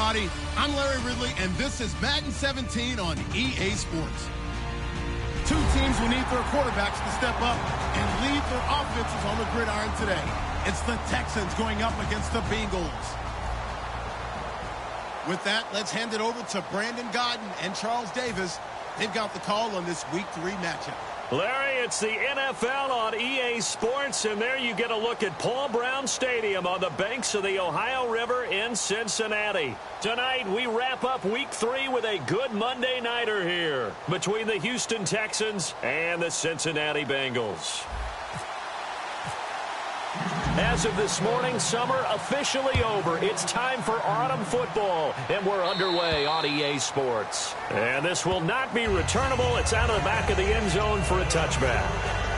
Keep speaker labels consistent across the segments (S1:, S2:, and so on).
S1: everybody. I'm Larry Ridley, and this is Madden 17 on EA Sports. Two teams will need their quarterbacks to step up and lead their offenses on the gridiron today. It's the Texans going up against the Bengals. With that, let's hand it over to Brandon Godden and Charles Davis. They've got the call on this Week 3 matchup.
S2: Larry, it's the NFL on EA Sports, and there you get a look at Paul Brown Stadium on the banks of the Ohio River in Cincinnati. Tonight, we wrap up Week 3 with a good Monday nighter here between the Houston Texans and the Cincinnati Bengals. As of this morning, summer officially over. It's time for autumn football, and we're underway on EA Sports. And this will not be returnable. It's out of the back of the end zone for a touchback.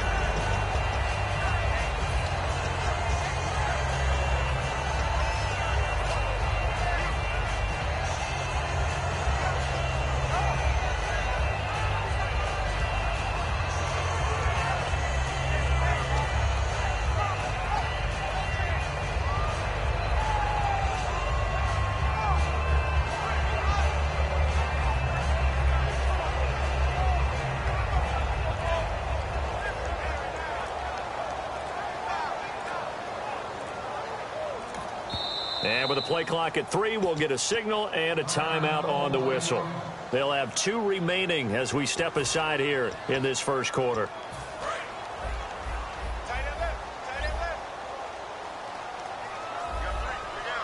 S2: And with a play clock at 3, we'll get a signal and a timeout on the whistle. They'll have 2 remaining as we step aside here in this first quarter.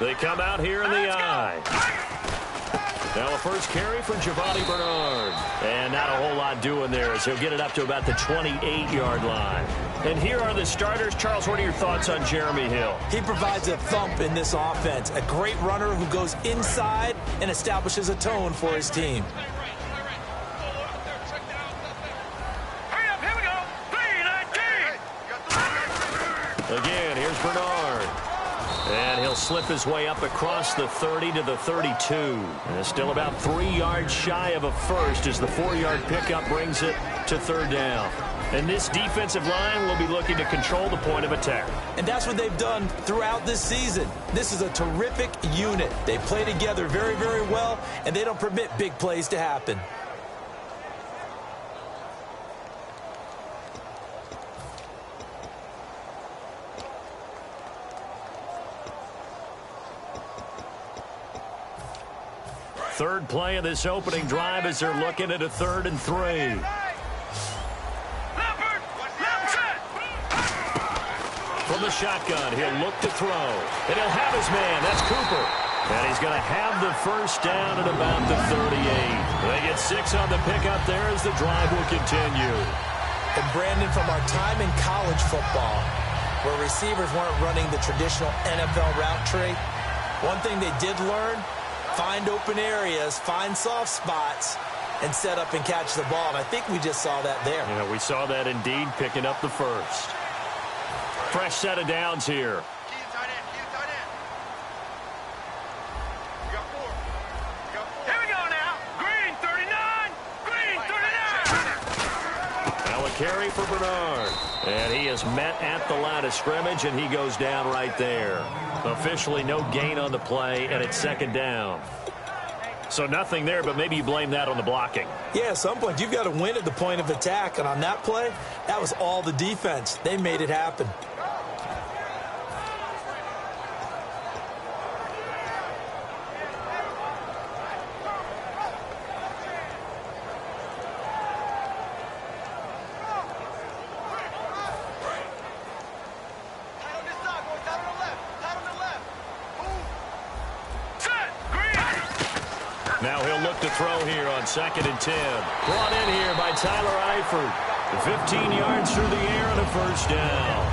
S2: They come out here in the eye. Now a first carry for Giovanni Bernard. And not a whole lot doing there as he'll get it up to about the 28-yard line. And here are the starters. Charles, what are your thoughts on Jeremy Hill?
S3: He provides a thump in this offense. A great runner who goes inside and establishes a tone for his team.
S2: Again, here's Bernard. And he'll slip his way up across the 30 to the 32. And still about 3 yards shy of a first as the 4-yard pickup brings it to third down. And this defensive line will be looking to control the point of attack.
S3: And that's what they've done throughout this season. This is a terrific unit. They play together very, very well, and they don't permit big plays to happen.
S2: Third play of this opening drive as they're looking at a 3rd and 3. From the shotgun, he'll look to throw. And he'll have his man. That's Cooper. And he's going to have the first down at about the 38. They get 6 on the pickup there as the drive will continue.
S3: And Brandon, from our time in college football, where receivers weren't running the traditional NFL route tree, one thing they did learn, find open areas, find soft spots, and set up and catch the ball. And I think we just saw that there.
S2: Yeah, we saw that indeed, picking up the first. Fresh set of downs here.
S4: Here we go now. Green 39. Green 39.
S2: Now a carry for Bernard. And he is met at the line of scrimmage, and he goes down right there. Officially no gain on the play, and it's 2nd down. So nothing there, but maybe you blame that on the blocking.
S3: Yeah, at some point you've got to win at the point of attack, and on that play, that was all the defense. They made it happen.
S2: Now he'll look to throw here on 2nd and 10. Brought in here by Tyler Eifert. 15 yards through the air and a first down.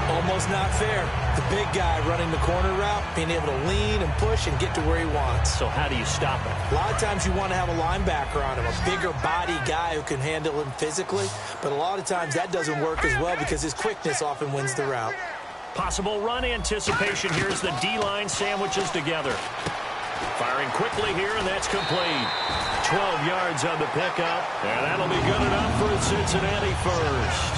S3: Almost not fair. The big guy running the corner route, being able to lean and push and get to where he wants.
S2: So how do you stop it?
S3: A lot of times you want to have a linebacker on him, a bigger body guy who can handle him physically. But a lot of times that doesn't work as well because his quickness often wins the route.
S2: Possible run anticipation here as the D-line sandwiches together. Firing quickly here, and that's complete. 12 yards on the pickup, and that'll be good enough for a Cincinnati first.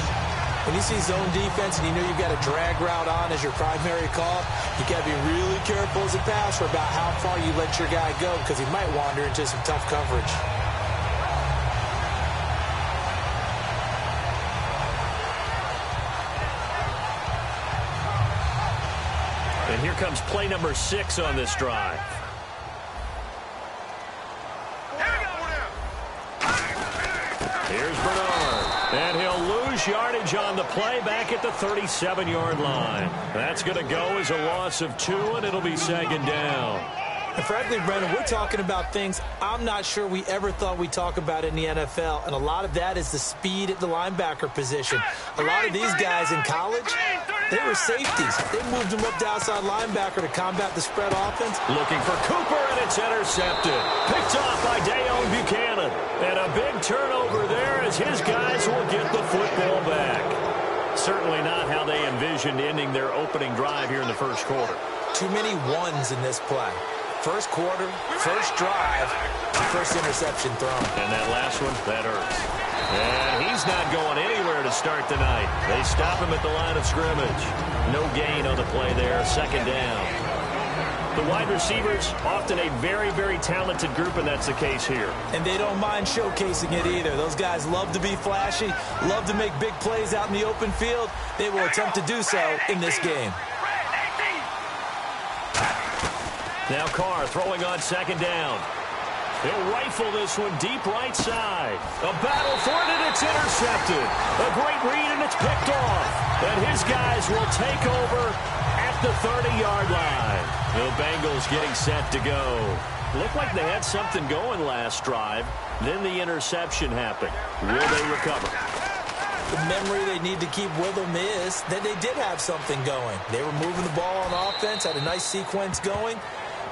S3: When you see zone defense and you know you've got a drag route on as your primary call, you got to be really careful as a passer about how far you let your guy go because he might wander into some tough coverage.
S2: And here comes play number 6 on this drive. Here's Bernard. And he'll lose yardage on the play back at the 37-yard line. That's going to go as a loss of 2, and it'll be second down.
S3: And frankly, Brendan, we're talking about things I'm not sure we ever thought we'd talk about in the NFL, and a lot of that is the speed at the linebacker position. A lot of these guys in college, they were safeties. They moved them up to outside linebacker to combat the spread offense.
S2: Looking for Cooper, and it's intercepted. Picked off by Dayon Buchanan. And a big turnover there as his guys will get the football back. Certainly not how they envisioned ending their opening drive here in the first quarter.
S3: Too many ones in this play. First quarter, first drive, first interception thrown.
S2: And that last one, that hurts. And he's not going anywhere to start tonight. They stop him at the line of scrimmage. No gain on the play there, second down. The wide receivers, often a very, very talented group, and that's the case here.
S3: And they don't mind showcasing it either. Those guys love to be flashy, love to make big plays out in the open field. They will attempt to do so in this game.
S2: Now Carr throwing on second down. He'll rifle this one deep right side. A battle for it, and it's intercepted. A great read, and it's picked off. And his guys will take over at the 30-yard line. The Bengals getting set to go. Looked like they had something going last drive. Then the interception happened. Will they recover?
S3: The memory they need to keep with them is that they did have something going. They were moving the ball on offense, had a nice sequence going.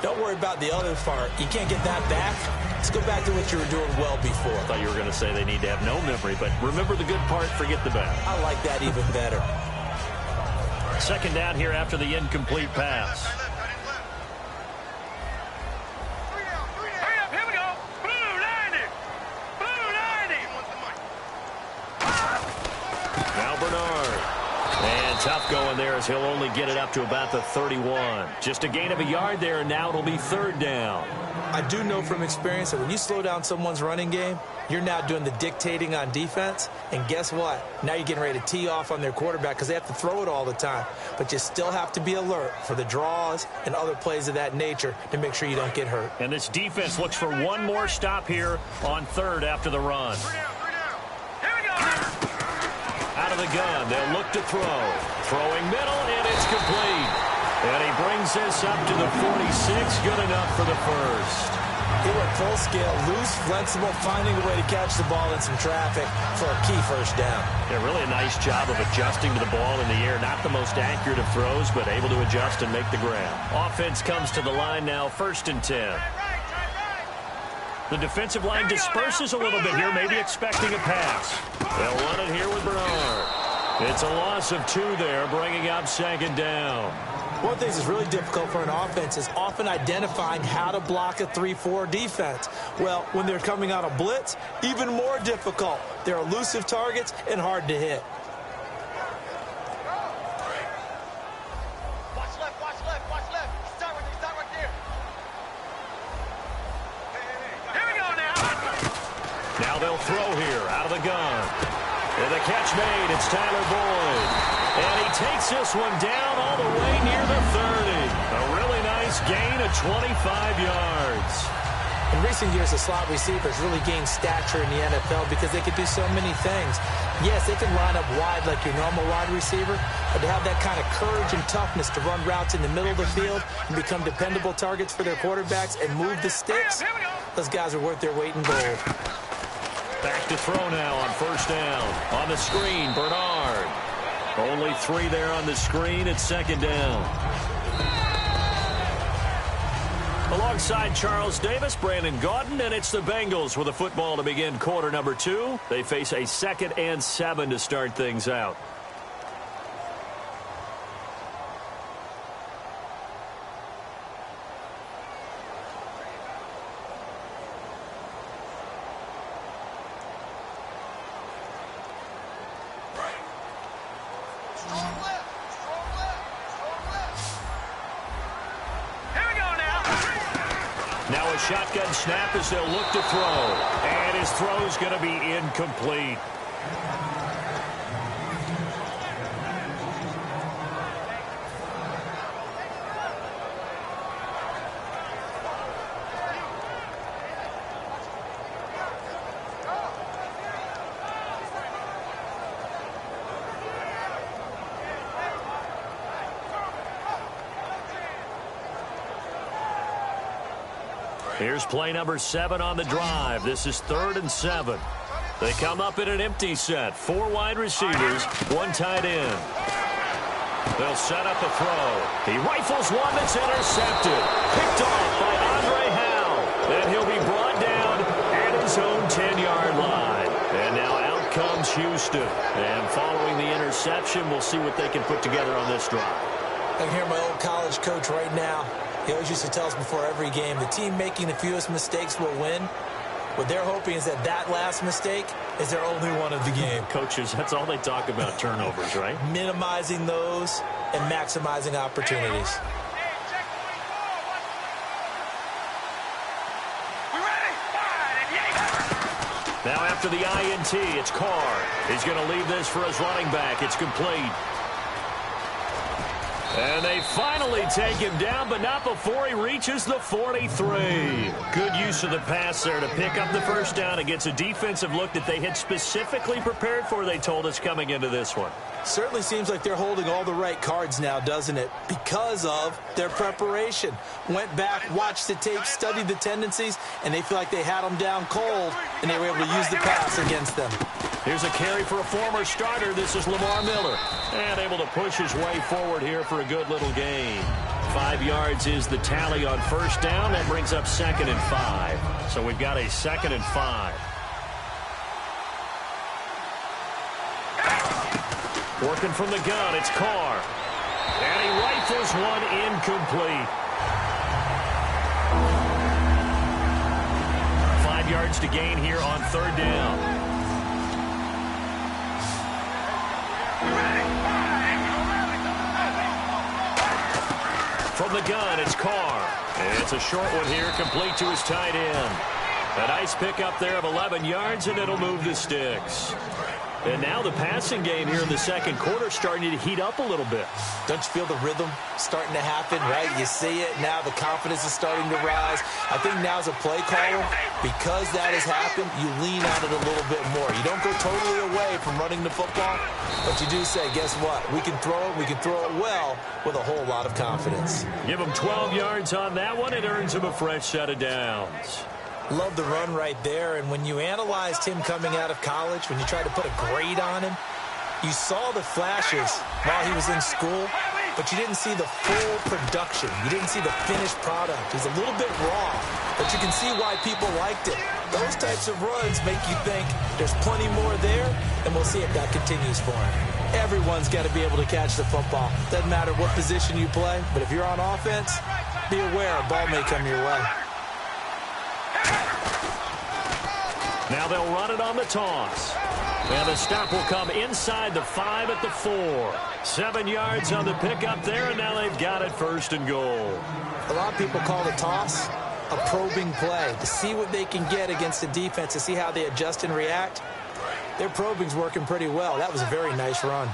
S3: Don't worry about the other part. You can't get that back. Let's go back to what you were doing well before.
S2: I thought you were going to say they need to have no memory, but remember the good part, forget the bad.
S3: I like that even better.
S2: Second down here after the incomplete pass.
S4: Here we go. Blue 90. Blue 90.
S2: Now Bernard. And tough going there as he'll only get it up to about the 31. Just a gain of a yard there, and now it'll be third down.
S3: I do know from experience that when you slow down someone's running game, you're now doing the dictating on defense. And guess what? Now you're getting ready to tee off on their quarterback because they have to throw it all the time. But you still have to be alert for the draws and other plays of that nature to make sure you don't get hurt.
S2: And this defense looks for one more stop here on third after the run.
S4: Here we go.
S2: Out of the gun, they'll look to throw. Throwing middle, and it's complete. And he brings this up to the 46, good enough for the first.
S3: He went full scale, loose, flexible, finding a way to catch the ball in some traffic for a key first down.
S2: Yeah, really a nice job of adjusting to the ball in the air. Not the most accurate of throws, but able to adjust and make the grab. Offense comes to the line now, 1st and 10. The defensive line disperses a little bit here, maybe expecting a pass. They'll run it here with Bernard. It's a loss of 2 there, bringing up second down.
S3: One of the things that's really difficult for an offense is often identifying how to block a 3-4 defense. Well, when they're coming out of blitz, even more difficult. They're elusive targets and hard to hit.
S4: Watch left, watch left, watch left. Start right there. Here we go now.
S2: Now they'll throw here out of the gun. And the catch made, it's Tyler Boyd. And he takes this one down all the way near the 30. A really nice gain of 25 yards.
S3: In recent years, the slot receivers really gained stature in the NFL because they could do so many things. Yes, they can line up wide like your normal wide receiver, but to have that kind of courage and toughness to run routes in the middle of the field and become dependable targets for their quarterbacks and move the sticks, those guys are worth their weight in gold.
S2: Back to throw now on first down. On the screen, Bernard. Only 3 there on the screen at second down. Alongside Charles Davis, Brandon Gaudin, and it's the Bengals with a football to begin quarter number 2. They face a 2nd and 7 to start things out. Now a shotgun snap as they'll look to throw. And his throw's going to be incomplete. Here's play number 7 on the drive. This is 3rd and 7. They come up in an empty set. 4 wide receivers, 1 tight end. They'll set up a throw. He rifles one that's intercepted. Picked off by Andre Howe. And he'll be brought down at his own 10-yard line. And now out comes Houston. And following the interception, we'll see what they can put together on this drive.
S3: I can hear my old college coach right now. He always used to tell us before every game, the team making the fewest mistakes will win. What they're hoping is that that last mistake is their only one of the game.
S2: Coaches, that's all they talk about, turnovers, right?
S3: Minimizing those and maximizing opportunities.
S2: Now after the INT, it's Carr. He's going to leave this for his running back. It's complete. And they finally take him down, but not before he reaches the 43. Good use of the pass there to pick up the first down against a defensive look that they had specifically prepared for, they told us, coming into this one.
S3: Certainly seems like they're holding all the right cards now, doesn't it? Because of their preparation. Went back, watched the tape, studied the tendencies, and they feel like they had them down cold, and they were able to use the pass against them.
S2: Here's a carry for a former starter. This is Lamar Miller. And able to push his way forward here for a good little gain. 5 yards is the tally on first down. That brings up 2nd and 5. So we've got a 2nd and 5. Working from the gun, it's Carr. And he rifles one incomplete. 5 yards to gain here on 3rd down. From the gun, it's Carr. And it's a short one here, complete to his tight end. A nice pickup there of 11 yards, and it'll move the sticks. And now the passing game here in the second quarter starting to heat up a little bit.
S3: Don't you feel the rhythm starting to happen, right? You see it. Now the confidence is starting to rise. I think now as a play caller, because that has happened, you lean on it a little bit more. You don't go totally away from running the football, but you do say, guess what? We can throw it. We can throw it well with a whole lot of confidence.
S2: Give him 12 yards on that one. It earns him a fresh set of downs.
S3: Love the run right there, and when you analyzed him coming out of college, when you tried to put a grade on him, you saw the flashes while he was in school, but you didn't see the full production. You didn't see the finished product. He's a little bit raw, but you can see why people liked it. Those types of runs make you think there's plenty more there, and we'll see if that continues for him. Everyone's got to be able to catch the football. Doesn't matter what position you play, but if you're on offense, be aware a ball may come your way.
S2: Now they'll run it on the toss. And the stop will come inside the 5 at the 4. 7 yards on the pickup there, and now they've got it 1st and goal.
S3: A lot of people call the toss a probing play, to see what they can get against the defense, to see how they adjust and react. Their probing's working pretty well. That was a very nice run.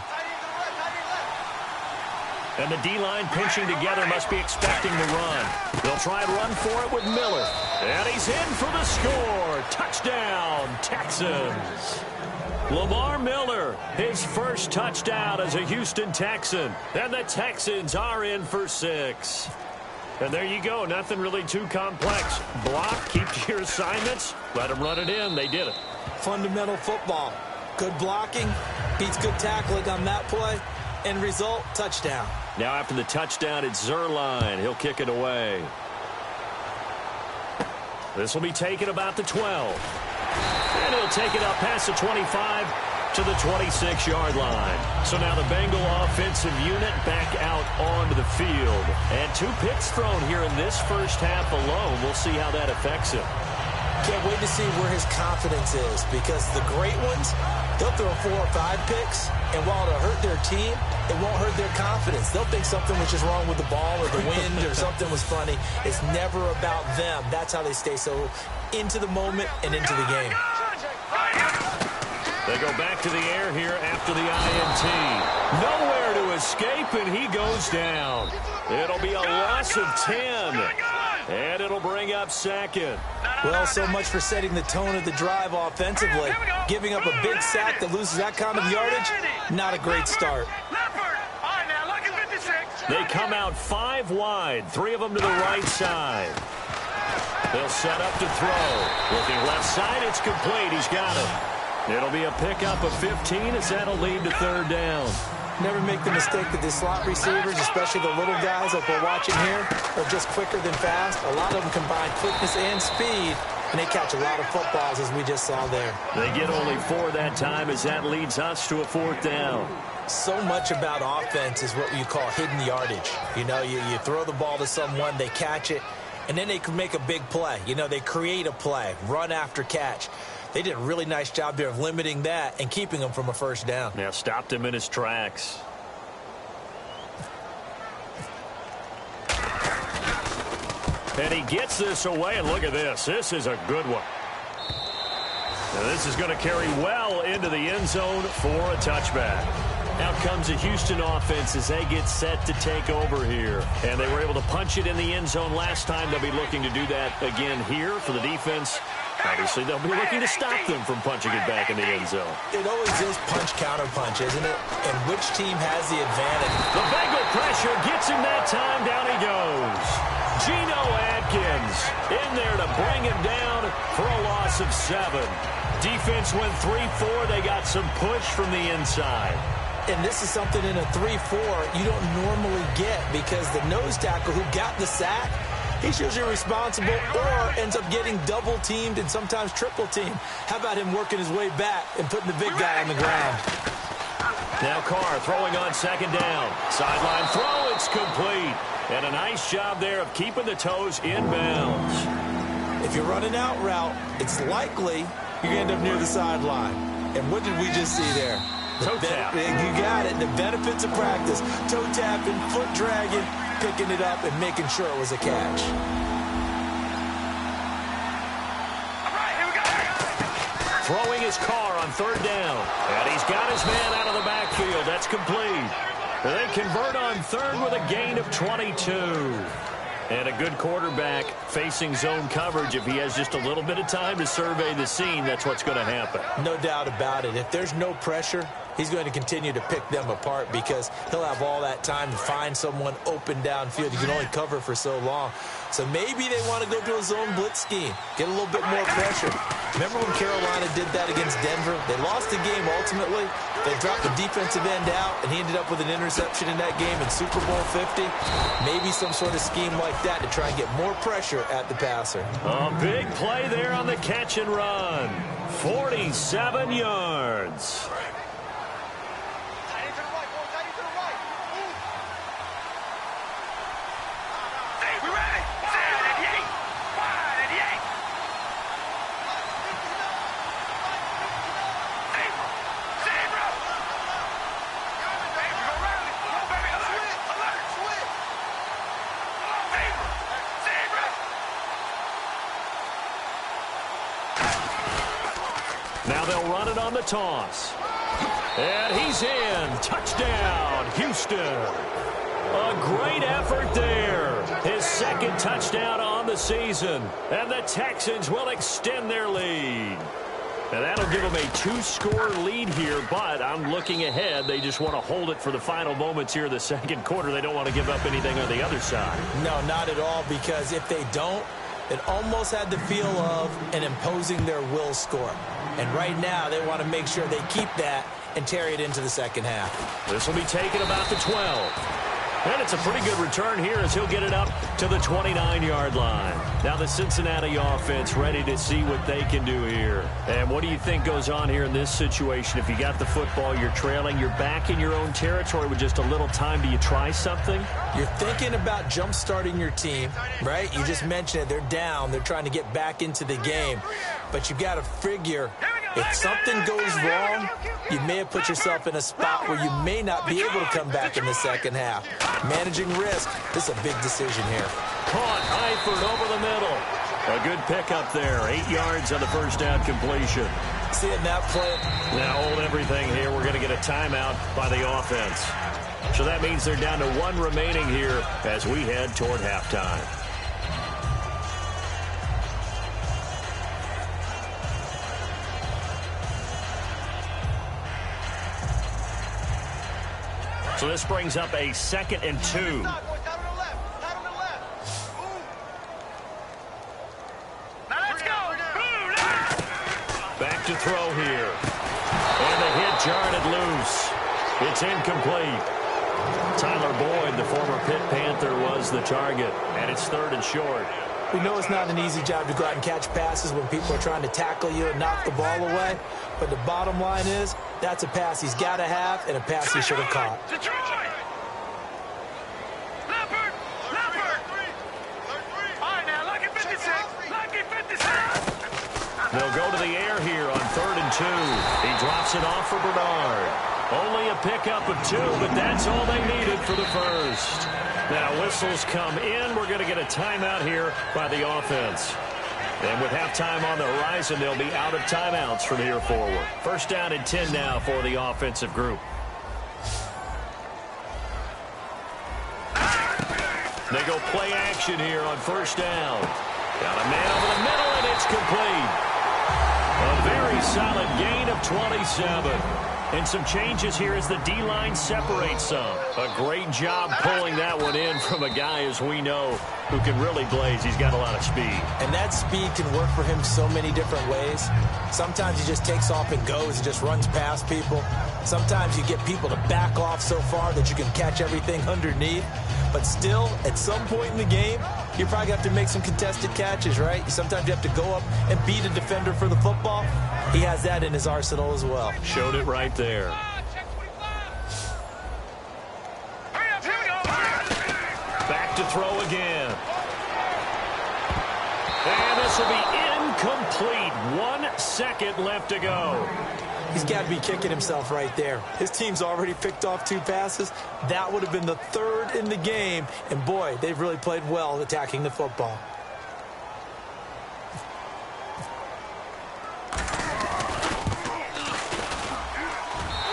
S2: And the D-line pinching together must be expecting the run. They'll try and run for it with Miller. And he's in for the score. Touchdown, Texans. Lamar Miller, his first touchdown as a Houston Texan. And the Texans are in for 6. And there you go. Nothing really too complex. Block, keep to your assignments. Let them run it in. They did it.
S3: Fundamental football. Good blocking beats good tackling on that play. End result, touchdown.
S2: Now after the touchdown, it's Zuerlein. He'll kick it away. This will be taken about the 12. And he'll take it up past the 25 to the 26-yard line. So now the Bengal offensive unit back out onto the field. And 2 picks thrown here in this first half alone. We'll see how that affects him.
S3: Can't wait to see where his confidence is, because the great ones, they'll throw 4 or 5 picks, and while it'll hurt their team, it won't hurt their confidence. They'll think something was just wrong with the ball or the wind or something was funny. It's never about them. That's how they stay so into the moment and into the game.
S2: They go back to the air here after the INT. Nowhere to escape, and he goes down. It'll be a loss of 10, and it'll bring up second.
S3: Well, so much for setting the tone of the drive offensively. Giving up a big sack that loses that kind of yardage, not a great start.
S2: They come out 5 wide, 3 of them to the right side. They'll set up to throw. Looking left side, it's complete. He's got it. It'll be a pickup of 15 as that'll lead to 3rd down.
S3: Never make the mistake that the slot receivers, especially the little guys like we're watching here, are just quicker than fast. A lot of them combine quickness and speed, and they catch a lot of footballs, as we just saw there.
S2: They get only 4 that time as that leads us to a 4th down.
S3: So much about offense is what you call hidden yardage. You know, you throw the ball to someone, they catch it, and then they can make a big play. You know, they create a play, run after catch. They did a really nice job there of limiting that and keeping him from a 1st down.
S2: Yeah, stopped him in his tracks. And he gets this away, and look at this. This is a good one. Now this is going to carry well into the end zone for a touchback. Out comes the Houston offense as they get set to take over here. And they were able to punch it in the end zone last time. They'll be looking to do that again here for the defense. Obviously, they'll be looking to stop them from punching it back in the end zone.
S3: It always is punch-counter-punch, isn't it? And which team has the advantage?
S2: The Bengal pressure gets him that time. Down he goes. Geno Atkins in there to bring him down for a loss of 7. Defense went 3-4. They got some push from the inside.
S3: And this is something in a 3-4 you don't normally get, because the nose tackle who got the sack, he's usually responsible or ends up getting double-teamed and sometimes triple-teamed. How about him working his way back and putting the big guy on the ground?
S2: Now Carr throwing on 2nd down. Sideline throw, it's complete. And a nice job there of keeping the toes in bounds.
S3: If you're running out route, it's likely you're going to end up near the sideline. And what did we just see there?
S2: Toe tap.
S3: You got it. The benefits of practice. Toe tapping, foot dragging, picking it up, and making sure it was a catch.
S4: All right, here we go.
S2: Throwing his Carr on 3rd down. And he's got his man out of the backfield. That's complete. They convert on 3rd with a gain of 22. And a good quarterback facing zone coverage. If he has just a little bit of time to survey the scene, that's what's going to happen.
S3: No doubt about it. If there's no pressure, he's going to continue to pick them apart, because he'll have all that time to find someone open downfield. You can only cover for so long. So maybe they want to go to a zone blitz scheme, get a little bit more pressure. Remember when Carolina did that against Denver? They lost the game ultimately. They dropped the defensive end out, and he ended up with an interception in that game in Super Bowl 50. Maybe some sort of scheme like that to try and get more pressure at the passer.
S2: A big play there on the catch and run. 47 yards. Now they'll run it on the toss. And he's in. Touchdown, Houston. A great effort there. His 2nd touchdown on the season. And the Texans will extend their lead. And that'll give them a 2-score lead here, but I'm looking ahead. They just want to hold it for the final moments here of the 2nd quarter. They don't want to give up anything on the other side.
S3: No, not at all, because if they don't, it almost had the feel of an imposing their will score. And right now, they want to make sure they keep that and carry it into the 2nd half.
S2: This will be taken about the 12. And it's a pretty good return here as he'll get it up to the 29-yard line. Now the Cincinnati offense ready to see what they can do here. And what do you think goes on here in this situation? If you got the football, you're trailing, you're back in your own territory with just a little time. Do you try something?
S3: You're thinking about jump-starting your team, right? You just mentioned it. They're down. They're trying to get back into the game. But you got to figure if something goes wrong, you may have put yourself in a spot where you may not be able to come back in the second half. Managing risk, this is a big decision here.
S2: Caught Eifert over the middle. A good pickup there. 8 yards on the first down completion.
S3: Seeing that play.
S2: Now hold everything here. We're going to get a timeout by the offense. So that means they're down to 1 remaining here as we head toward halftime. So this brings up a 2nd and 2. Back to throw here. And the hit jarred loose. It's incomplete. Tyler Boyd, the former Pitt Panther, was the target. And it's 3rd and short.
S3: We know it's not an easy job to go out and catch passes when people are trying to tackle you and knock the ball away. But the bottom line is, that's a pass he's got to have and a pass he should have caught.
S2: They'll go to the air here on 3rd and 2. He drops it off for Bernard. Only a pickup of 2, but that's all they needed for the first. Now whistles come in. We're going to get a timeout here by the offense. And with halftime on the horizon, they'll be out of timeouts from here forward. 1st down and 10 now for the offensive group. They go play action here on 1st down. Got a man over the middle, and it's complete. A very solid gain of 27. And some changes here as the D-line separates some. A great job pulling that one in from a guy, as we know, who can really blaze. He's got a lot of speed.
S3: And that speed can work for him so many different ways. Sometimes he just takes off and goes and just runs past people. Sometimes you get people to back off so far that you can catch everything underneath. But still, at some point in the game, you probably have to make some contested catches, right? Sometimes you have to go up and beat a defender for the football. He has that in his arsenal as well.
S2: Showed it right there. Back to throw again. And this will be incomplete. 1 second left to go.
S3: He's got to be kicking himself right there. His team's already picked off 2 passes. That would have been the 3rd in the game. And, boy, they've really played well attacking the football.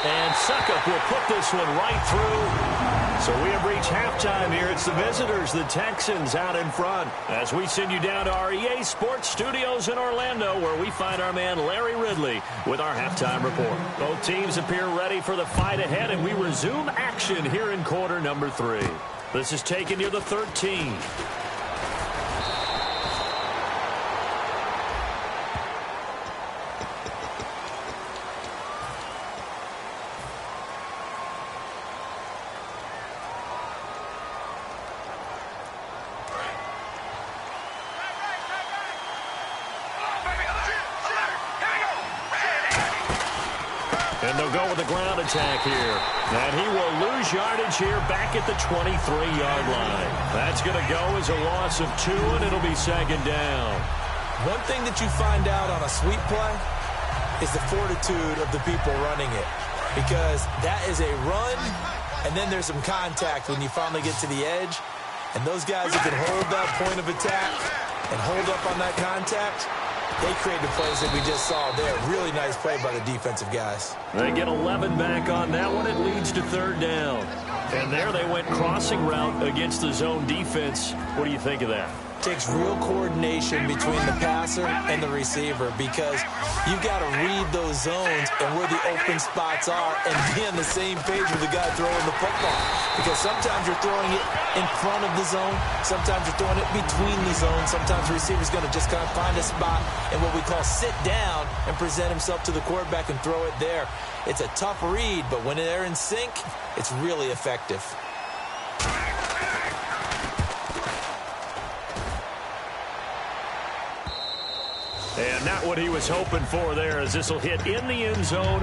S2: And Suckup will put this one right through. So we have reached halftime here. It's the visitors, the Texans, out in front. As we send you down to our EA Sports Studios in Orlando, where we find our man Larry Ridley with our halftime report. Both teams appear ready for the fight ahead, and we resume action here in quarter number 3. This is taken near the 13. And they'll go with a ground attack here. And he will lose yardage here back at the 23-yard line. That's going to go as a loss of 2, and it'll be 2nd down.
S3: One thing that you find out on a sweep play is the fortitude of the people running it. Because that is a run, and then there's some contact when you finally get to the edge. And those guys who can hold that point of attack and hold up on that contact, they create the plays that we just saw there. Really nice play by the defensive guys.
S2: They get 11 back on that one. It leads to 3rd down. And there they went crossing route against the zone defense. What do you think of that?
S3: Takes real coordination between the passer and the receiver, because you've got to read those zones and where the open spots are and be on the same page with the guy throwing the football. Because sometimes you're throwing it in front of the zone. Sometimes you're throwing it between the zones. Sometimes the receiver's going to just kind of find a spot and what we call sit down and present himself to the quarterback and throw it there. It's a tough read, but when they're in sync, it's really effective.
S2: And not what he was hoping for there, as this will hit in the end zone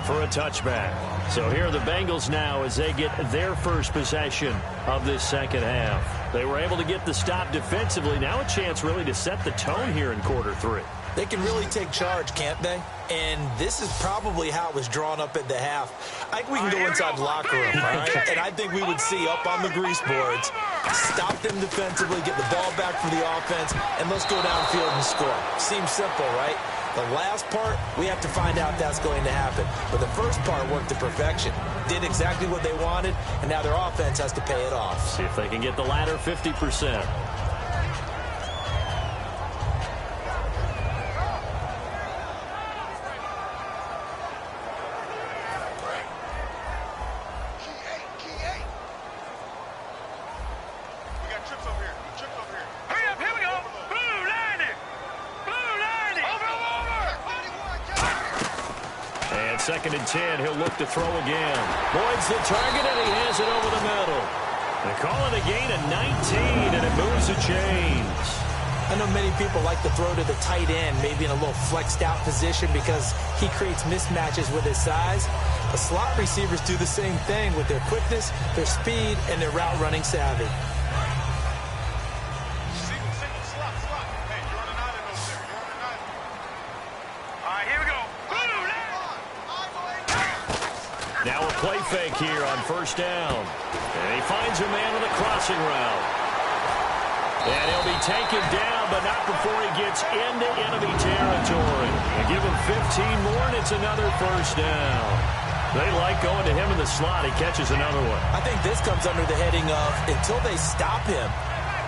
S2: for a touchback. So here are the Bengals now as they get their first possession of this second half. They were able to get the stop defensively. Now a chance really to set the tone here in quarter three.
S3: They can really take charge, can't they? And this is probably how it was drawn up at the half. I think we can go inside the locker room, all right? And I think we would see up on the grease boards, stop them defensively, get the ball back for the offense, and let's go downfield and score. Seems simple, right? The last part, we have to find out if that's going to happen. But the first part worked to perfection. Did exactly what they wanted, and now their offense has to pay it off.
S2: See if they can get the latter 50%. Second and 10, he'll look to throw again. Boyd's the target, and he has it over the middle. They call it a gain of 19, and it moves the chains.
S3: I know many people like to throw to the tight end, maybe in a little flexed out position because he creates mismatches with his size. But slot receivers do the same thing with their quickness, their speed, and their route running savvy.
S2: Now a play fake here on first down. And he finds a man on the crossing route. And he'll be taken down, but not before he gets into enemy territory. They give him 15 more, and it's another first down. They like going to him in the slot. He catches another one.
S3: I think this comes under the heading of, until they stop him,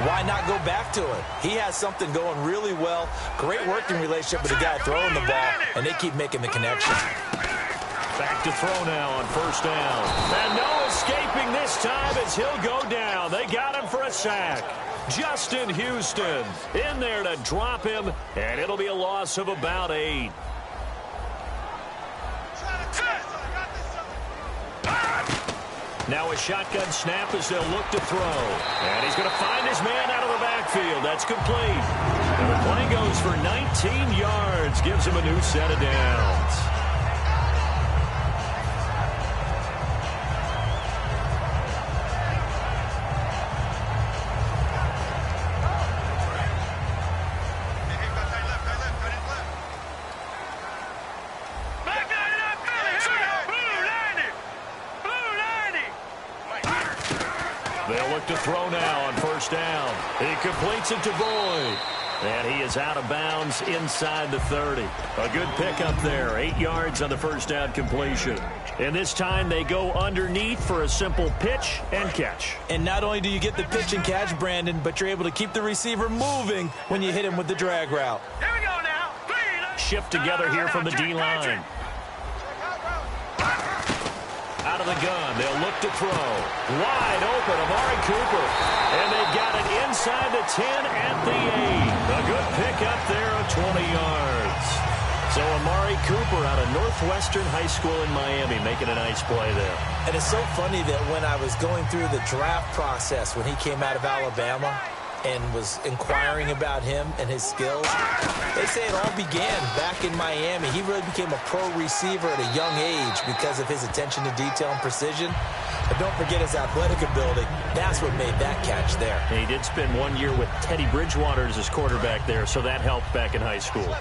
S3: why not go back to it? He has something going really well. Great working relationship with the guy throwing the ball, and they keep making the connection.
S2: Back to throw now on first down. And no escaping this time as he'll go down. They got him for a sack. Justin Houston in there to drop him, and it'll be a loss of about 8. Now a shotgun snap as they'll look to throw. And he's going to find his man out of the backfield. That's complete. And the play goes for 19 yards. Gives him a new set of downs. They'll look to throw now on first down. He completes it to Boyd. And he is out of bounds inside the 30. A good pickup there. 8 yards on the first down completion. And this time they go underneath for a simple pitch and catch.
S3: And not only do you get the pitch and catch, Brandon, but you're able to keep the receiver moving when you hit him with the drag route.
S4: Here we go now.
S2: Shift together here from the D-line. Out of the gun, they'll look to throw. Wide open, Amari Cooper. And they've got it inside the 10 at the 8. A good pickup there of 20 yards. So Amari Cooper out of Northwestern High School in Miami making a nice play there.
S3: And it's so funny that when I was going through the draft process when he came out of Alabama and was inquiring about him and his skills, they say it all began back in Miami. He really became a pro receiver at a young age because of his attention to detail and precision. But don't forget his athletic ability. That's what made that catch there.
S2: And he did spend 1 year with Teddy Bridgewater as his quarterback there, so that helped back in high school.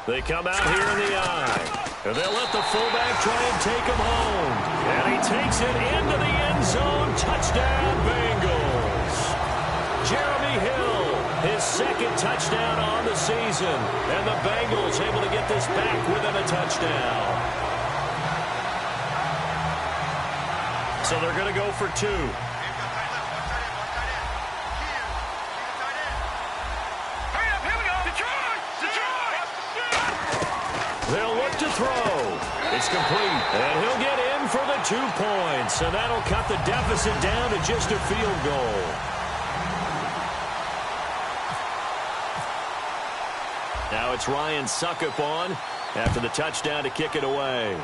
S2: They come out here in the eye. And they'll let the fullback try and take him home. And he takes it into the end zone. Touchdown, Bengals. Jeremy Hill, his second touchdown on the season. And the Bengals able to get this back within a touchdown. So they're going to go for 2. They'll look to throw. It's complete. And he'll get in for the 2 points. And that'll cut the deficit down to just a field goal. Now it's Ryan Suckup on after the touchdown to kick it away.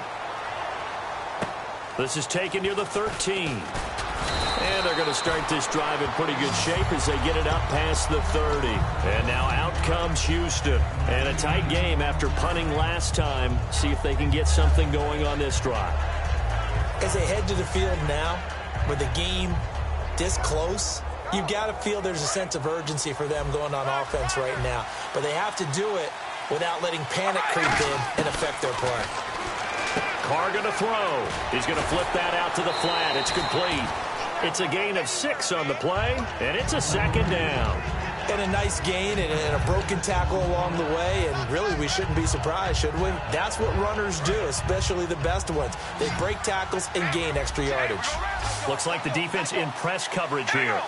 S2: This is taken near the 13. And they're going to start this drive in pretty good shape as they get it up past the 30. And now out comes Houston. And a tight game after punting last time. See if they can get something going on this drive.
S3: As they head to the field now, with the game this close, you've got to feel there's a sense of urgency for them going on offense right now. But they have to do it without letting panic creep in and affect their play.
S2: Carr going to throw. He's going to flip that out to the flat. It's complete. It's a gain of 6 on the play, and it's a second down.
S3: And a nice gain and a broken tackle along the way, and really we shouldn't be surprised, should we? That's what runners do, especially the best ones. They break tackles and gain extra yardage.
S2: Looks like the defense in press coverage here.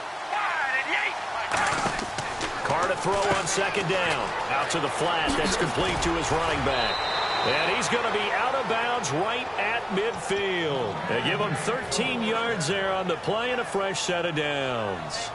S2: Carr to throw on second down. Out to the flat. That's complete to his running back. And he's going to be out of bounds right at midfield. They give him 13 yards there on the play and a fresh set of downs.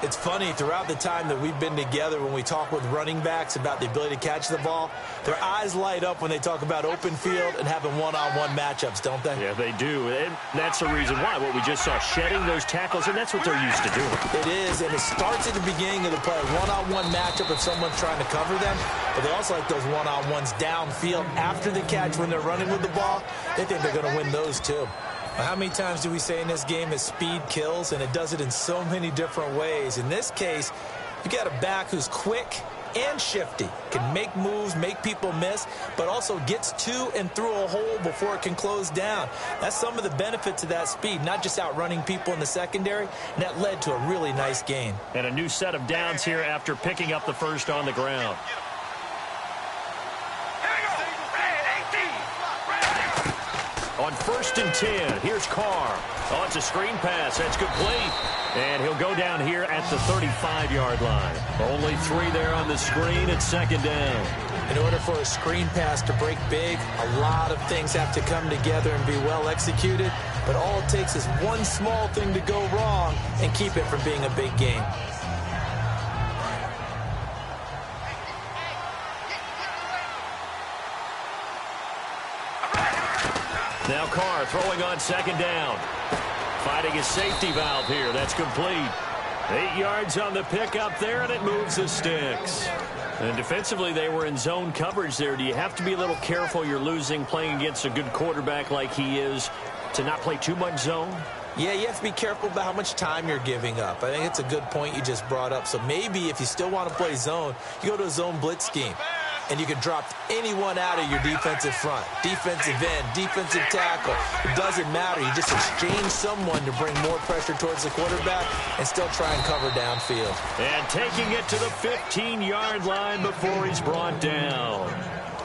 S3: It's funny, throughout the time that we've been together, when we talk with running backs about the ability to catch the ball, their eyes light up when they talk about open field and having one-on-one matchups, don't they?
S2: Yeah, they do. And that's the reason why. What we just saw, shedding those tackles, and that's what they're used to doing.
S3: It is, and it starts at the beginning of the play. One-on-one matchup if someone's trying to cover them, but they also like those one-on-ones downfield after the catch when they're running with the ball. They think they're going to win those, too. How many times do we say in this game that speed kills, and it does it in so many different ways? In this case, you got a back who's quick and shifty, can make moves, make people miss, but also gets to and through a hole before it can close down. That's some of the benefits of that speed, not just outrunning people in the secondary, and that led to a really nice gain.
S2: And a new set of downs here after picking up the first on the ground. On 1st and 10, here's Carr. Oh, it's a screen pass. That's complete. And he'll go down here at the 35-yard line. Only 3 there on the screen at second down.
S3: In order for a screen pass to break big, a lot of things have to come together and be well executed. But all it takes is one small thing to go wrong and keep it from being a big game.
S2: Now Carr throwing on second down. Fighting his safety valve here. That's complete. 8 yards on the pickup there, and it moves the sticks. And defensively, they were in zone coverage there. Do you have to be a little careful? You're losing playing against a good quarterback like he is to not play too much zone?
S3: Yeah, you have to be careful about how much time you're giving up. I think it's a good point you just brought up. So maybe if you still want to play zone, you go to a zone blitz scheme. And you can drop anyone out of your defensive front. Defensive end, defensive tackle. It doesn't matter. You just exchange someone to bring more pressure towards the quarterback and still try and cover downfield.
S2: And taking it to the 15-yard line before he's brought down.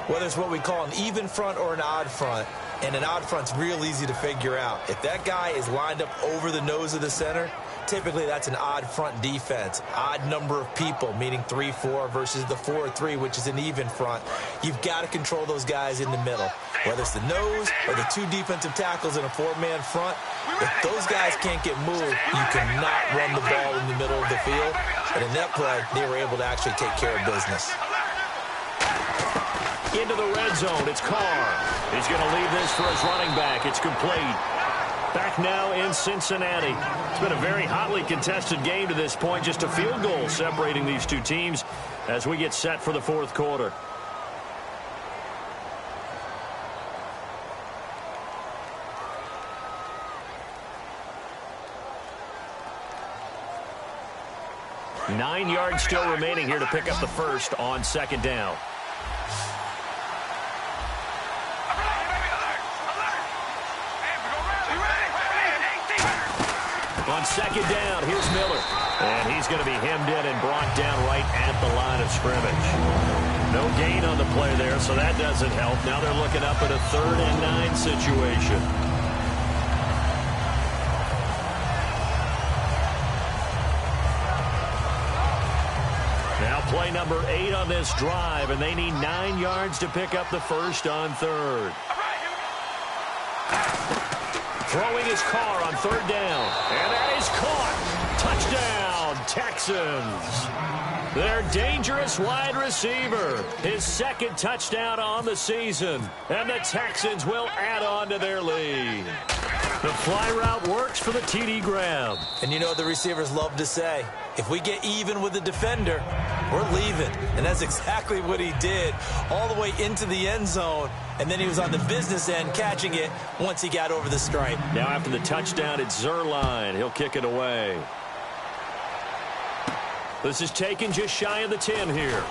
S3: Whether it's what we call an even front or an odd front, and an odd front's real easy to figure out. If that guy is lined up over the nose of the center, typically that's an odd front defense. Odd number of people, meaning 3-4 versus the 4-3, which is an even front. You've got to control those guys in the middle. Whether it's the nose or the 2 defensive tackles in a 4-man front, if those guys can't get moved, you cannot run the ball in the middle of the field. And in that play, they were able to actually take care of business.
S2: Into the red zone, it's Carr. He's going to leave this for his running back. It's complete. Back now in Cincinnati. It's been a very hotly contested game to this point. Just a field goal separating these two teams as we get set for the fourth quarter. Nine yards still remaining here to pick up the first on second down. On second down, here's Miller. And he's going to be hemmed in and brought down right at the line of scrimmage. No gain on the play there, so that doesn't help. Now they're looking up at a 3rd and 9 situation. Now play number 8 on this drive, and they need 9 yards to pick up the first on 3rd. Throwing his Carr on 3rd down. And that is caught. Touchdown, Texans. Their dangerous wide receiver. His 2nd touchdown on the season. And the Texans will add on to their lead. The fly route works for the TD grab.
S3: And you know what the receivers love to say? If we get even with the defender, we're leaving. And that's exactly what he did, all the way into the end zone. And then he was on the business end catching it once he got over the stripe.
S2: Now after the touchdown, it's Zerline. He'll kick it away. This is taken just shy of the 10 here.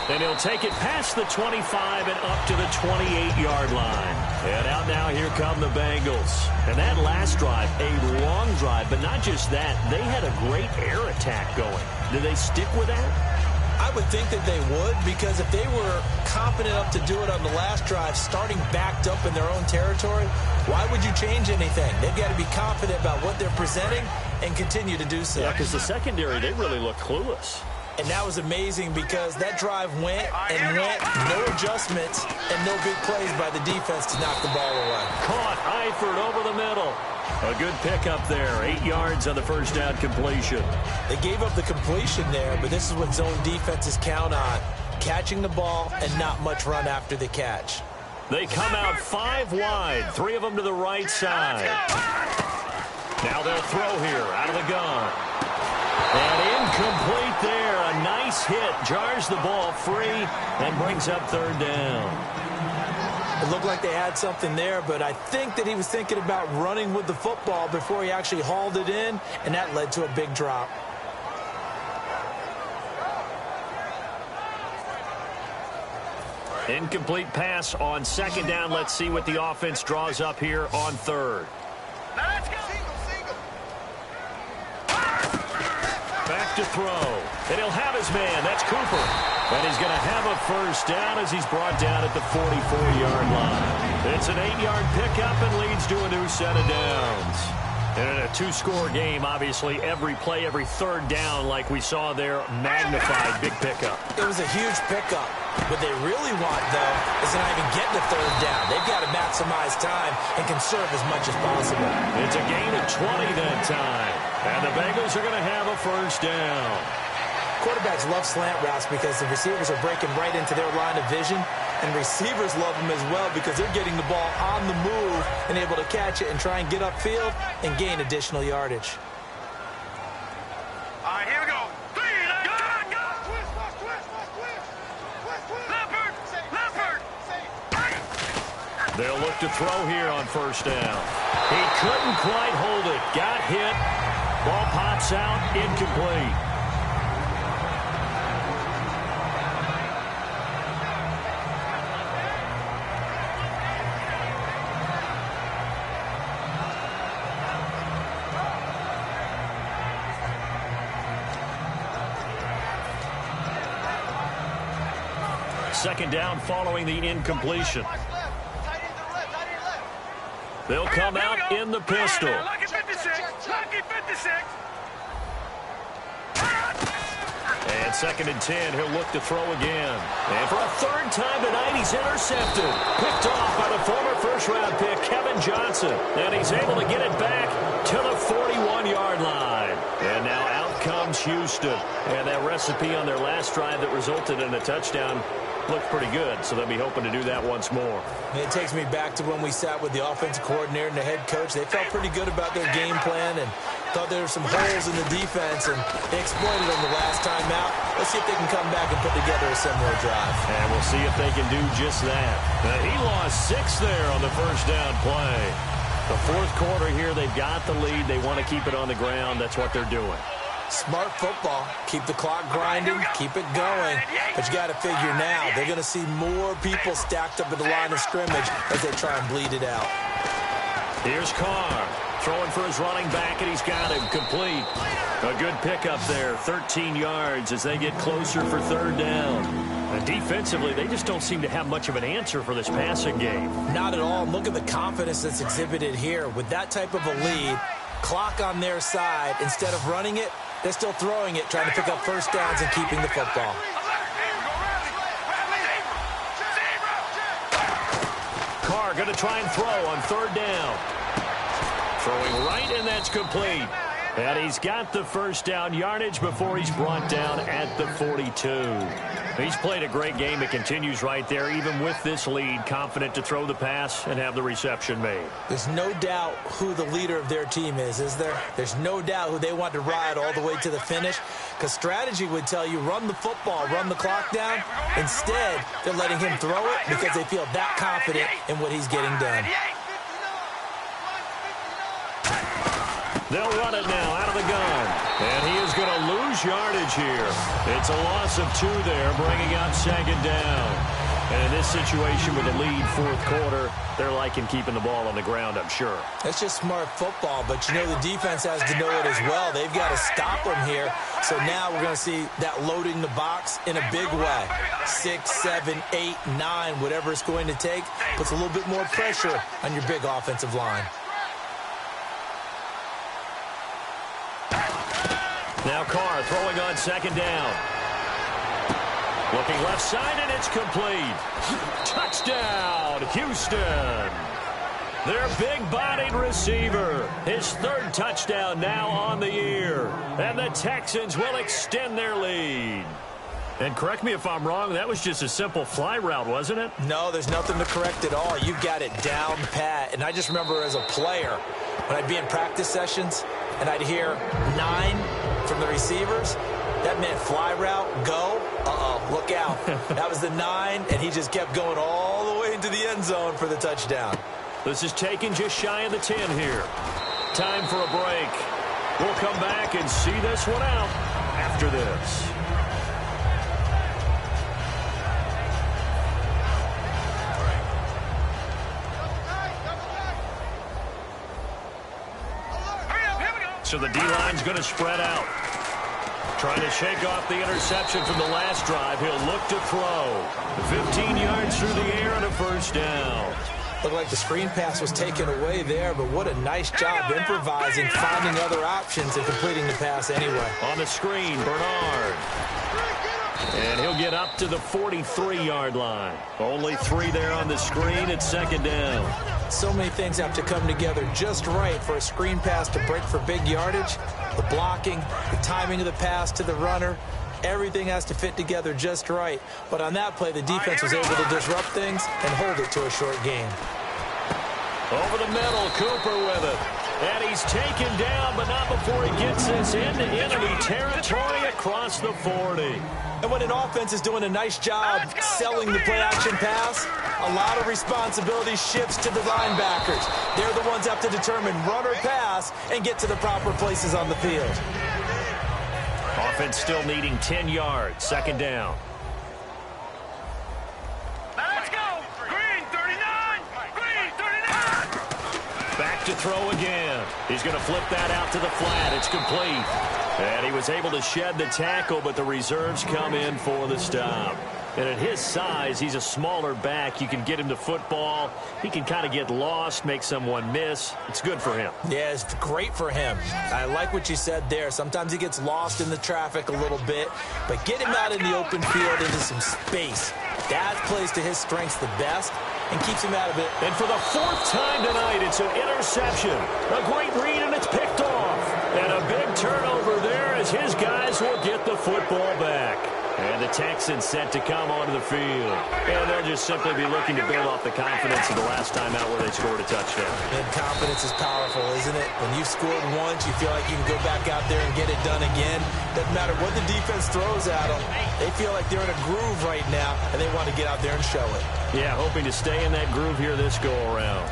S2: And he'll take it past the 25 and up to the 28-yard line. And out now, here come the Bengals. And that last drive, a long drive, but not just that. They had a great air attack going. Did they stick with that?
S3: I would think that they would, because if they were confident enough to do it on the last drive, starting backed up in their own territory, why would you change anything? They've got to be confident about what they're presenting and continue to do so.
S2: Yeah, because the secondary, they really look clueless.
S3: And that was amazing because that drive went and went, no adjustments, and no big plays by the defense to knock the ball away.
S2: Caught Eifert over the middle. A good pickup there, 8 yards on the first down completion.
S3: They gave up the completion there, but this is what zone defenses count on, catching the ball and not much run after the catch.
S2: They come out 5 wide, 3 of them to the right side. Now they'll throw here out of the gun. And incomplete there. A nice hit. Jars the ball free and brings up third down.
S3: It looked like they had something there, but I think that he was thinking about running with the football before he actually hauled it in, and that led to a big drop.
S2: Incomplete pass on second down. Let's see what the offense draws up here on third.
S4: Let's go.
S2: Back to throw. And he'll have his man. That's Cooper. And he's going to have a first down as he's brought down at the 44-yard line. It's an 8-yard pickup and leads to a new set of downs. And in a 2-score game, obviously, every play, every third down, like we saw there, magnified big pickup.
S3: It was a huge pickup. What they really want, though, is to not even get the third down. They've got to maximize time and conserve as much as possible.
S2: It's a gain of 20 that time. And the Bengals are going to have a first down.
S3: Quarterbacks love slant routes because the receivers are breaking right into their line of vision, and receivers love them as well because they're getting the ball on the move and able to catch it and try and get upfield and gain additional yardage.
S4: All right, here we go. 3, go. Leopard.
S2: They'll look to throw here on first down. He couldn't quite hold it. Got hit. Ball pops out. Incomplete. Second down following the incompletion. They'll come out in the pistol.
S4: Lucky 56. Lucky 56.
S2: And second and 10, he'll look to throw again. And for a third time tonight, he's intercepted. Picked off by the former first-round pick, Kevin Johnson. And he's able to get it back to the 41-yard line. And now out comes Houston. And that recipe on their last drive that resulted in a touchdown looked pretty good, so they'll be hoping to do that once more.
S3: It takes me back to when we sat with the offensive coordinator and the head coach. They felt pretty good about their game plan and thought there were some holes in the defense, and they exploited them the last time out. Let's see if they can come back and put together a similar drive.
S2: And we'll see if they can do just that. He lost 6 there on the first down play. The fourth quarter here, they've got the lead. They want to keep it on the ground. That's what they're doing.
S3: Smart football. Keep the clock grinding, keep it going. But you got to figure now, they're going to see more people stacked up at the line of scrimmage as they try and bleed it out.
S2: Here's Carr throwing for his running back, and he's got him complete. A good pickup there, 13 yards as they get closer for third down. And defensively, they just don't seem to have much of an answer for this passing game.
S3: Not at all. Look at the confidence that's exhibited here. With that type of a lead, clock on their side, instead of running it, they're still throwing it, trying to pick up first downs and keeping the football.
S2: Carr going to try and throw on third down. Throwing right, and that's complete. And he's got the first down yardage before he's brought down at the 42. He's played a great game. It continues right there, even with this lead, confident to throw the pass and have the reception made.
S3: There's no doubt who the leader of their team is there? There's no doubt who they want to ride all the way to the finish, because strategy would tell you run the football, run the clock down. Instead, they're letting him throw it because they feel that confident in what he's getting done.
S2: They'll run it now out of the gun. And he is going to lose yardage here. It's a loss of 2 there, bringing out second down. And in this situation with a lead fourth quarter, they're liking keeping the ball on the ground, I'm sure.
S3: That's just smart football, but you know the defense has to know it as well. They've got to stop them here. So now we're going to see that loading the box in a big way. 6, 7, 8, 9, whatever it's going to take, puts a little bit more pressure on your big offensive line.
S2: Now Carr throwing on second down. Looking left side, and it's complete. Touchdown, Houston. Their big-bodied receiver. His 3rd touchdown now on the year. And the Texans will extend their lead. And correct me if I'm wrong, that was just a simple fly route, wasn't it?
S3: No, there's nothing to correct at all. You've got it down pat. And I just remember as a player, when I'd be in practice sessions, and I'd hear 9 from the receivers, that meant fly route, go, look out. That was the 9, and he just kept going all the way into the end zone for the touchdown.
S2: This is taken just shy of the 10 here. Time for a break. We'll come back and see this one out after this. So the D-line's going to spread out. Trying to shake off the interception from the last drive. He'll look to throw. 15 yards through the air and a first down.
S3: Looked like the screen pass was taken away there, but what a nice job improvising, finding other options, and completing the pass anyway.
S2: On the screen, Bernard. And he'll get up to the 43-yard line. Only 3 there on the screen. It's second down.
S3: So many things have to come together just right for a screen pass to break for big yardage. The blocking, the timing of the pass to the runner, everything has to fit together just right. But on that play, the defense was able to disrupt things and hold it to a short game.
S2: Over the middle, Cooper with it. And he's taken down, but not before he gets this into enemy territory across the 40.
S3: And when an offense is doing a nice job selling the play-action pass, a lot of responsibility shifts to the linebackers. They're the ones that have to determine run or pass and get to the proper places on the field.
S2: Offense still needing 10 yards. Second down.
S4: Let's go. Green 39. Green 39.
S2: Back to throw again. He's going to flip that out to the flat. It's complete. And he was able to shed the tackle, but the reserves come in for the stop. And at his size, he's a smaller back. You can get him to football. He can kind of get lost, make someone miss. It's good for him.
S3: Yeah, it's great for him. I like what you said there. Sometimes he gets lost in the traffic a little bit, but get him out in the open field into some space. That plays to his strengths the best and keeps him out of it.
S2: And for the 4th time tonight, it's an interception. A great read, and it's picked off. And a big turnover there as his guys will get the football back. And the Texans set to come onto the field. And they'll just simply be looking to build off the confidence of the last time out where they scored a touchdown.
S3: And confidence is powerful, isn't it? When you've scored once, you feel like you can go back out there and get it done again. Doesn't matter what the defense throws at them. They feel like they're in a groove right now, and they want to get out there and show it.
S2: Yeah, hoping to stay in that groove here this go-around.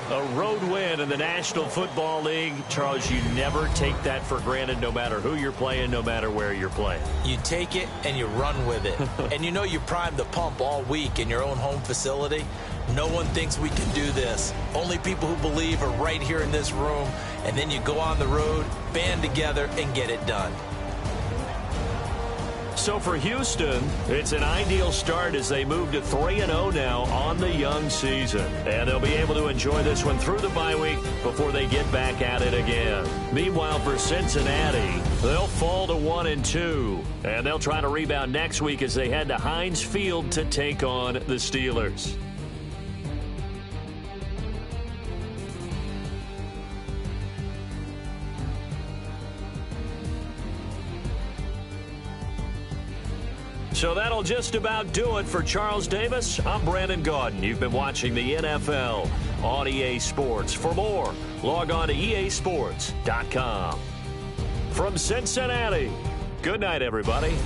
S2: A road win in the National Football League. Charles, you never take that for granted, no matter who you're playing, no matter where you're playing.
S3: You take it and you run with it. And you know you primed the pump all week in your own home facility. No one thinks we can do this. Only people who believe are right here in this room. And then you go on the road, band together, and get it done.
S2: So for Houston, it's an ideal start as they move to 3-0 now on the young season. And they'll be able to enjoy this one through the bye week before they get back at it again. Meanwhile, for Cincinnati, they'll fall to 1-2. And they'll try to rebound next week as they head to Heinz Field to take on the Steelers. So that'll just about do it for Charles Davis. I'm Brandon Gaudin. You've been watching the NFL on EA Sports. For more, log on to easports.com. From Cincinnati, good night, everybody.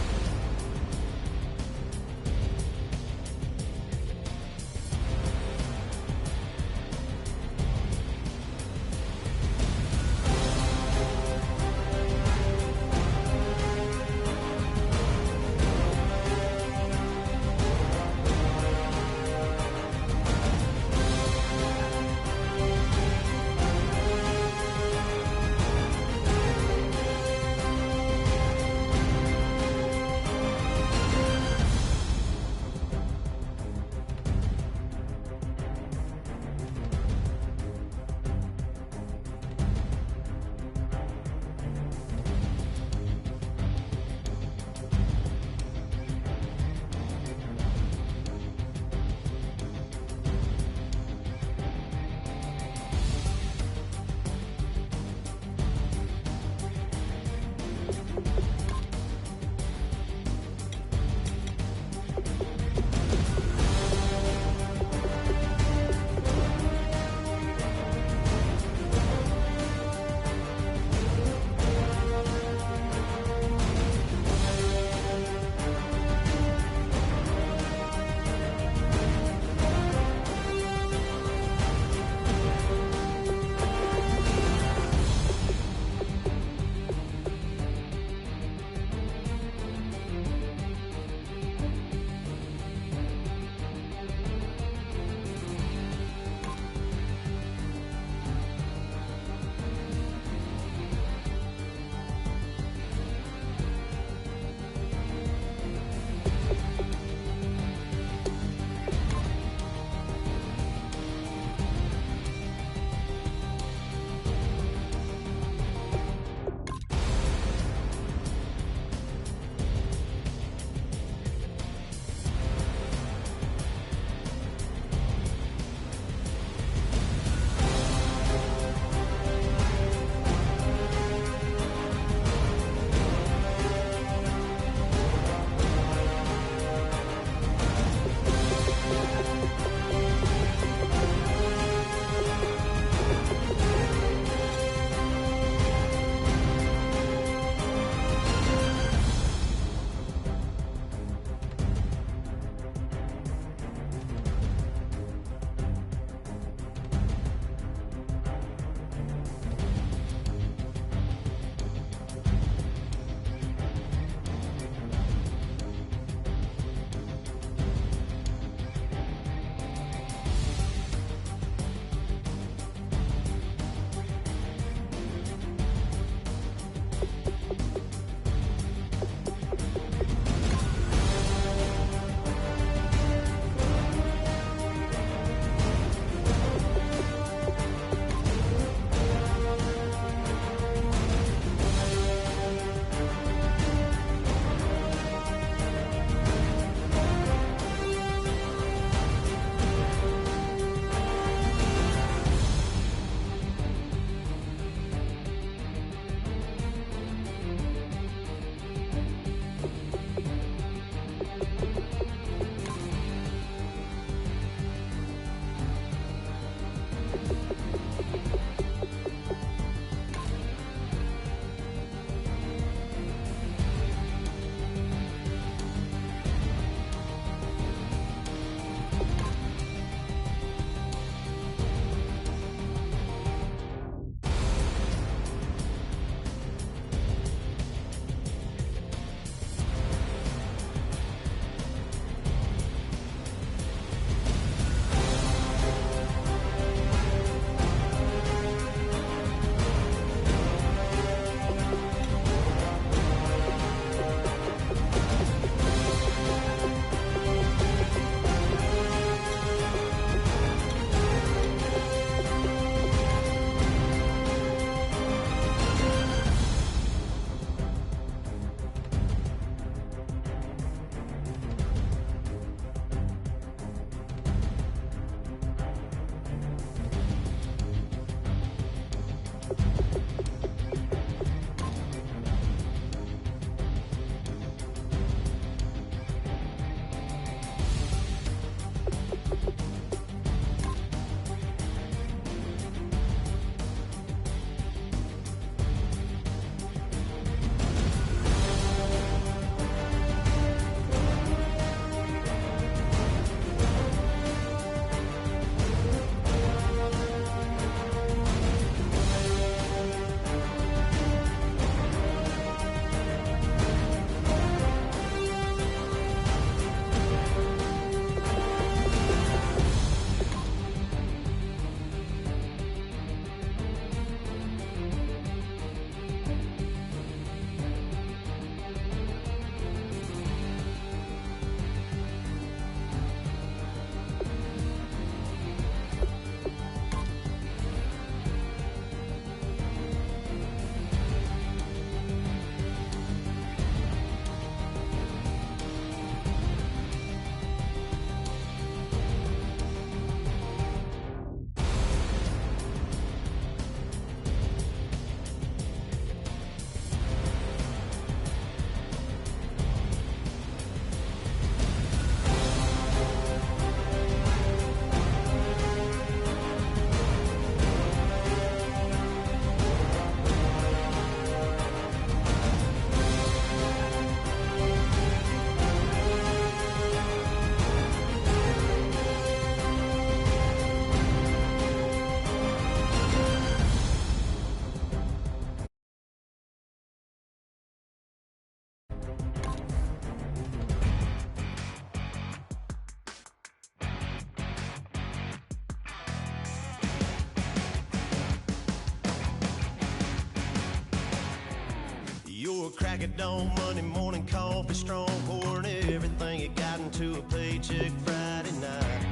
S5: crack of dawn, Monday morning coffee strong, pouring everything you got into a paycheck Friday night.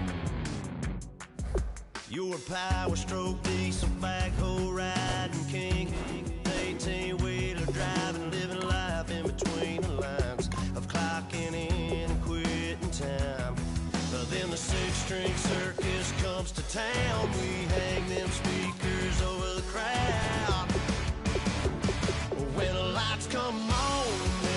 S5: You're a power stroke, diesel backhoe riding king, 18-wheeler driving, living life in between the lines of clocking in and quitting time. Then the six-string circus comes to town. We hang them speakers over the crowd. When the lights come on,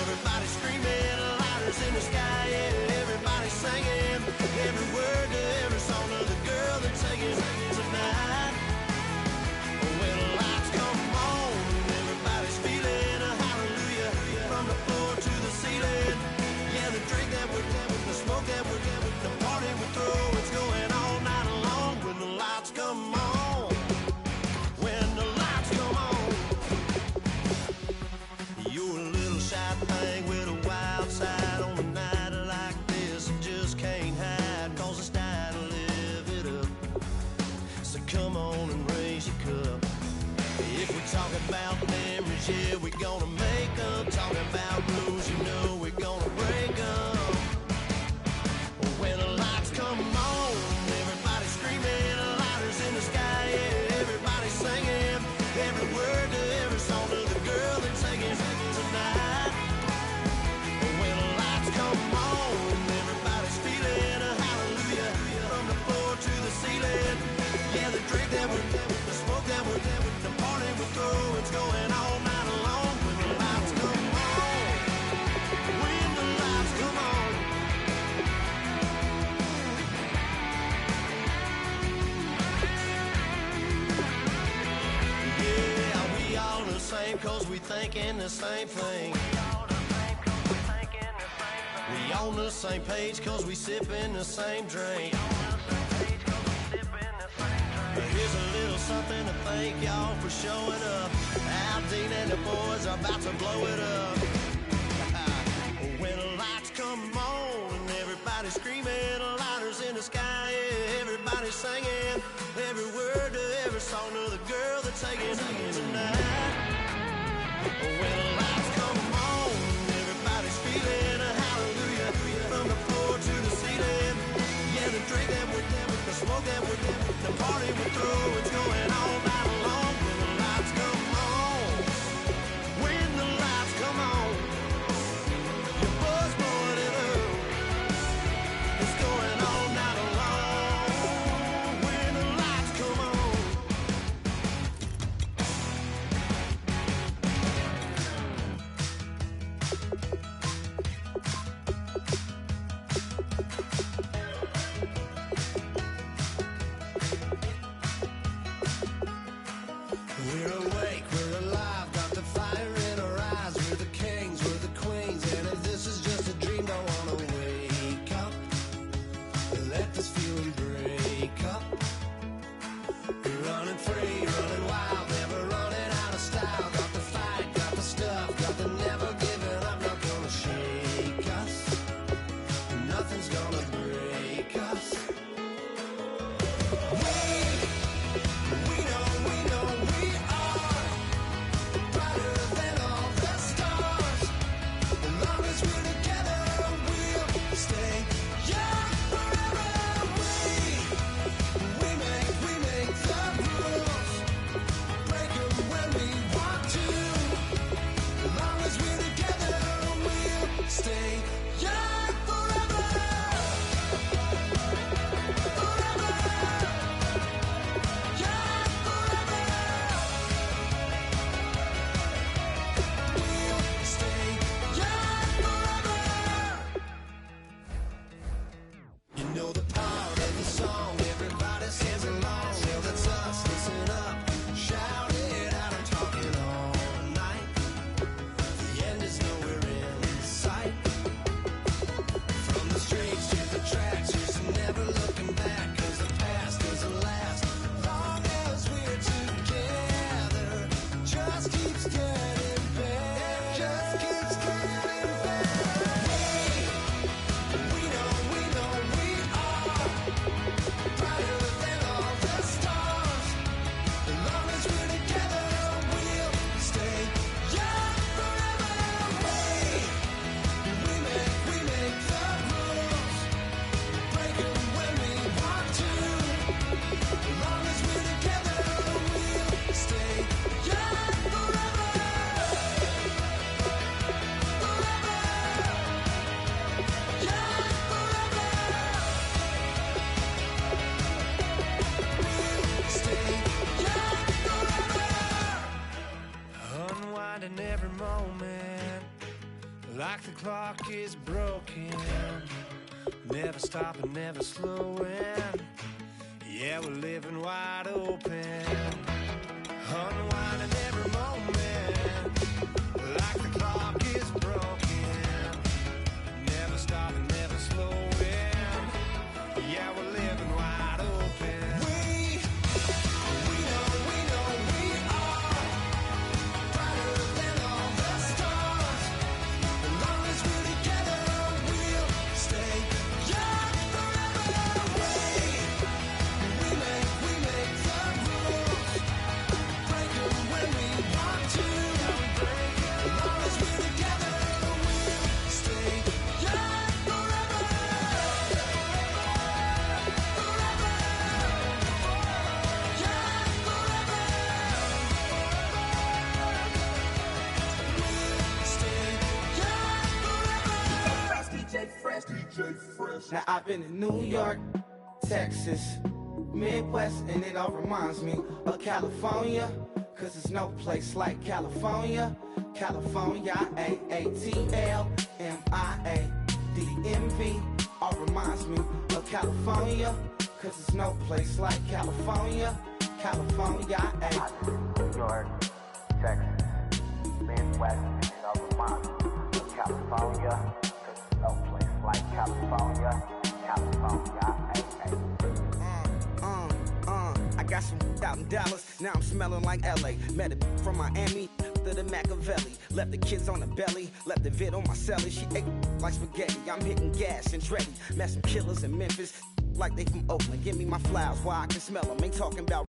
S5: everybody screaming, lighters in the sky, yeah, everybody singing every word to every song of the girl they're taking tonight. When the lights come on, everybody's feeling a hallelujah from the floor to the ceiling. Yeah, the drink that we're doing, the smoke that we're doing, the party we throw, it's going all night long. When the lights come on, when the lights come on, you're a little shy thing with a wild side. On a night like this, you just can't hide, cause it's time to live it up. So come on and raise your cup. If we talk about memories, yeah, we're gonna make them. Talking about rules, you know we're gonna break them. When the lights come on, everybody screaming, lighters in the sky, yeah, everybody singing every word to every song of the girl they're taking tonight. When the lights come on, everybody's feeling a hallelujah from the floor to the ceiling. Yeah, the drink that we're doing, the smoke that we're doing, the party we throw, it's going all night long. When the lights come on, when the lights come on. Yeah, we all the same cause we thinking the same thing. We on the same page cause we sipping the same drink. Here's a little something to thank y'all for showing up. Al Dean and the boys are about to blow it up. When the lights come on and everybody's screaming, lighters in the sky, yeah, everybody's singing every word to every song of the girl they're taking tonight. When the lights come on, everybody's feeling a hallelujah from the floor to the ceiling. Yeah, the drink that we're doing, the smoke that we're doing, the party we throw, it's going all night long. When the lights come on, when the lights come on, your buzz blowing it up, it's going all night long. When the lights come on. We're awake, we're alive, got the fire in our eyes. We're the kings, we're the queens, and if this is just a dream, don't wanna wake up. Let this feeling break up. We're running free, running wild, never running out of style. Got the fight, got the stuff, got the never giving up. Not gonna shake us, nothing's gonna break us. We know we are brighter than all the stars. As long as we're together, we'll stay young forever. We make the rules, break 'em when we want to. As long as we're together, we'll stay young forever. Forever. Young forever. We'll stay young forever. You know the part of the song, everybody sings along. Well, that's us, listen up, shout it out, I'm talking all night. The end is nowhere in sight. From the streets to the tracks, just never looking back, cause the past doesn't last. Long as we're together, just keeps getting better. Just keeps getting better. We know we are brighter than all the like the clock is broken, never stopping, never slowing. Yeah, we're living wide open, unwinding every moment, like the clock is broken, never stopping, never slowing. Yeah, we're living wide open. We know we are brighter than all the stars. As long as we're together, we'll stay young forever. We make the rules, break them when we want to. As long as we're together, we'll stay young forever.
S6: Now I've been in New York, Texas, Midwest, and it all reminds me of California, cause there's no place like California. California, AATLMIADDMV, all reminds me of California, cause there's no place like California. California,
S7: New York, Texas, Midwest, and it all reminds me of California, cause there's no place like California. California,
S6: I got some out in Dallas, now I'm smelling like LA. Met a from Miami to the Machiavelli. Left the kids on the belly, left the vid on my celly. She ate like spaghetti, I'm hitting gas and Tretti. Met some killers in Memphis, like they from Oakland. Give me my flowers while I can smell them. Ain't talking about